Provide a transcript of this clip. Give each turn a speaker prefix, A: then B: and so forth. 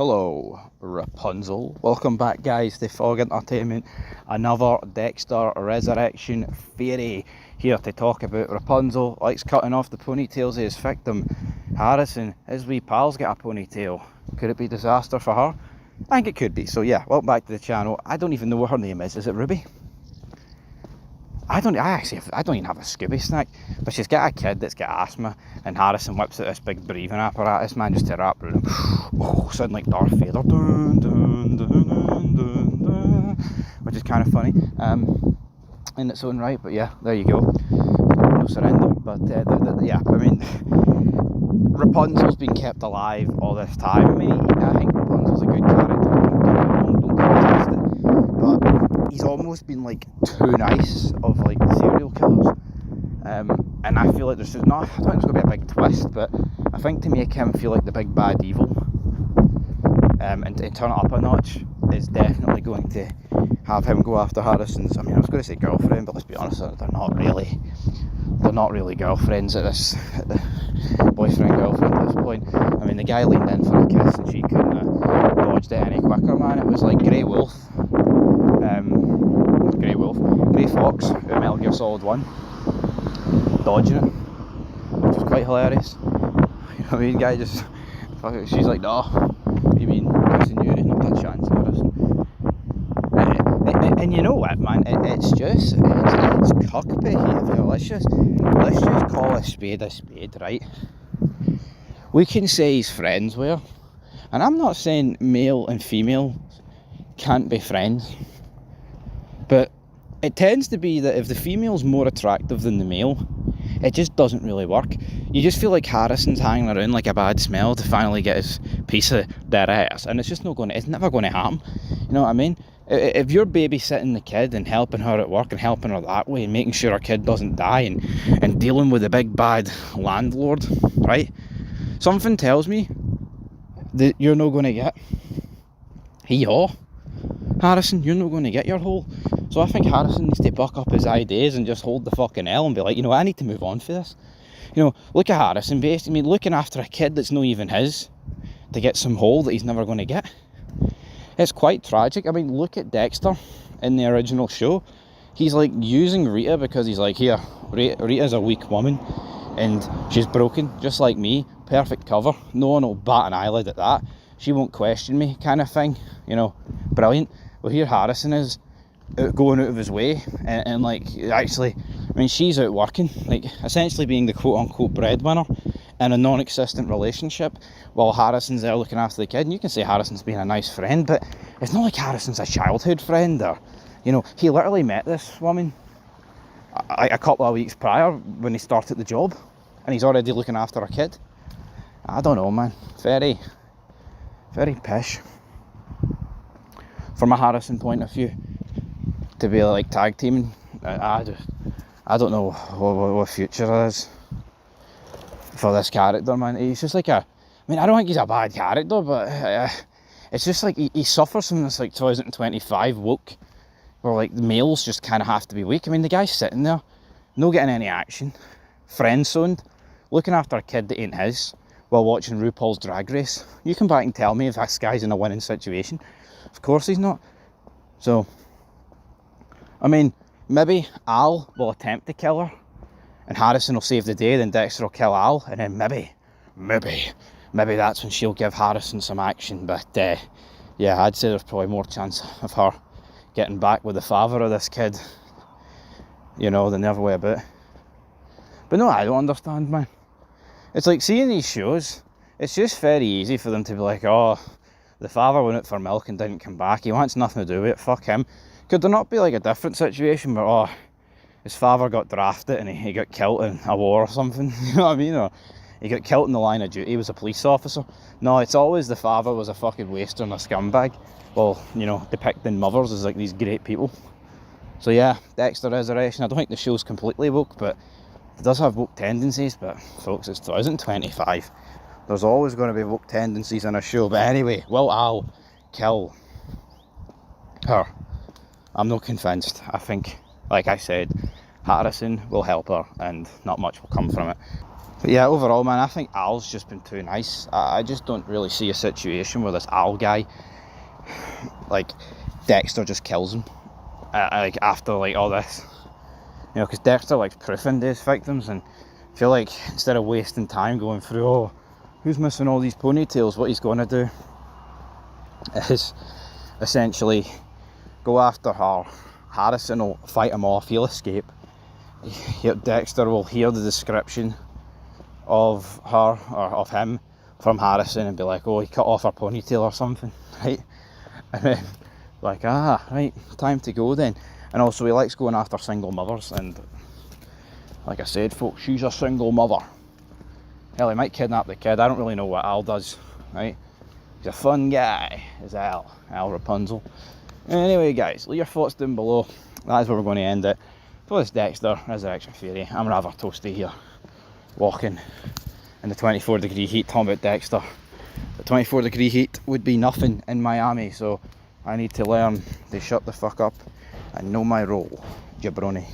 A: Hello, Rapunzel. Welcome back, guys, to Fog Entertainment. Another Dexter Resurrection Fairy here to talk about Rapunzel. Likes cutting off the ponytails of his victim. Harrison, his wee pal's got a ponytail. Could it be disaster for her? I think it could be. So yeah, welcome back to the channel. I don't even know what her name is. Is it Ruby? I don't even have a Scooby snack, but she's got a kid that's got asthma, and Harrison whips out this big breathing apparatus, man, just to rap around him. Oh, sounding like Darth Vader, dun, dun, dun, dun, dun, dun, which is kind of funny in its own right. But yeah, there you go. No surrender. But yeah, I mean, Rapunzel's been kept alive all this time. I mean, I think Rapunzel's a good character. Don't get me twisted, but he's almost been like too nice of like serial killers, and I feel like there's just not. I don't think there's going to be a big twist, but I think to make him feel like the big bad evil, and to turn it up a notch is definitely going to have him go after Harrison's. I mean, I was going to say girlfriend, but let's be honest, they're not really. They're not really girlfriends at this. Boyfriend girlfriend at this point. I mean, the guy leaned in for a kiss and she couldn't have dodged it any quicker, man. It was like Grey Wolf, Grey Fox, Metal Gear Solid 1, dodging it, which was quite hilarious. You know what I mean? Guy just, she's like, no, what do you mean, kissing you? Not a chance, Harrison. And you know what, man? It's cuck behaviour. Let's just call a spade, right? We can say he's friends with her, and I'm not saying male and female can't be friends, but it tends to be that if the female's more attractive than the male, it just doesn't really work. You just feel like Harrison's hanging around like a bad smell to finally get his piece of their ass, and it's never going to happen. You know what I mean? If you're babysitting the kid and helping her at work and helping her that way and making sure her kid doesn't die and dealing with the big bad landlord, right? Something tells me that you're not going to get hee-haw. Harrison, you're not going to get your hole. So I think Harrison needs to buck up his ideas and just hold the fucking L and be like, you know, I need to move on for this. You know, look at Harrison, basically, I mean, looking after a kid that's not even his to get some hole that he's never going to get. It's quite tragic. I mean, look at Dexter in the original show. He's like using Rita because he's like, here, Rita's a weak woman and she's broken, just like me. Perfect cover. No one will bat an eyelid at that. She won't question me, kind of thing. You know, brilliant. Well, here Harrison is going out of his way and like, actually, I mean, she's out working, like essentially being the quote-unquote breadwinner in a non-existent relationship, while Harrison's there looking after the kid. And you can say Harrison's being a nice friend, but it's not like Harrison's a childhood friend, or, you know, he literally met this woman a couple of weeks prior when he started the job, and he's already looking after a kid. I don't know, man. Very, very pish. From a Harrison point of view, to be like tag teaming, I don't know what future there is for this character, man. He's just like I don't think he's a bad character, but it's just like he suffers from this like 2025 woke, where like the males just kind of have to be weak. I mean, the guy's sitting there, no getting any action, friend-zoned, looking after a kid that ain't his, while watching RuPaul's Drag Race. You come back and tell me if this guy's in a winning situation. Of course he's not. So, I mean, maybe Al will attempt to kill her, and Harrison will save the day, then Dexter will kill Al, and then maybe that's when she'll give Harrison some action. But yeah, I'd say there's probably more chance of her getting back with the father of this kid, you know, than the other way about. But no, I don't understand, man. It's like, seeing these shows, it's just very easy for them to be like, oh, the father went out for milk and didn't come back, he wants nothing to do with it, fuck him. Could there not be like a different situation where, oh, his father got drafted and he got killed in a war or something, you know what I mean? Or he got killed in the line of duty, he was a police officer. No, it's always the father was a fucking waster and a scumbag. Well, you know, depicting mothers as like these great people. So yeah, Dexter Resurrection, I don't think the show's completely woke, but it does have woke tendencies. But folks, it's 2025. There's always going to be woke tendencies in a show. But anyway, will Al kill her? I'm not convinced. I think, like I said, Harrison will help her and not much will come from it. But yeah, overall, man, I think Al's just been too nice. I just don't really see a situation where this Al guy, like, Dexter just kills him. Like, after, like, all this. You know, because Dexter likes proofing his victims, and I feel like instead of wasting time going through, oh, who's missing all these ponytails, what he's going to do is essentially go after her. Harrison will fight him off, he'll escape. Dexter will hear the description of her, or of him, from Harrison and be like, oh, he cut off her ponytail or something, right? And then, like, right, time to go then. And also he likes going after single mothers, and like I said, folks, she's a single mother. Hell, he might kidnap the kid. I don't really know what Al does, right? He's a fun guy, is Al Rapunzel. Anyway, guys, leave your thoughts down below. That is where we're going to end it. For this Dexter Resurrection Theory, I'm rather toasty here, walking in the 24-degree heat, talking about Dexter. The 24-degree heat would be nothing in Miami, so I need to learn to shut the fuck up and know my role, jabroni.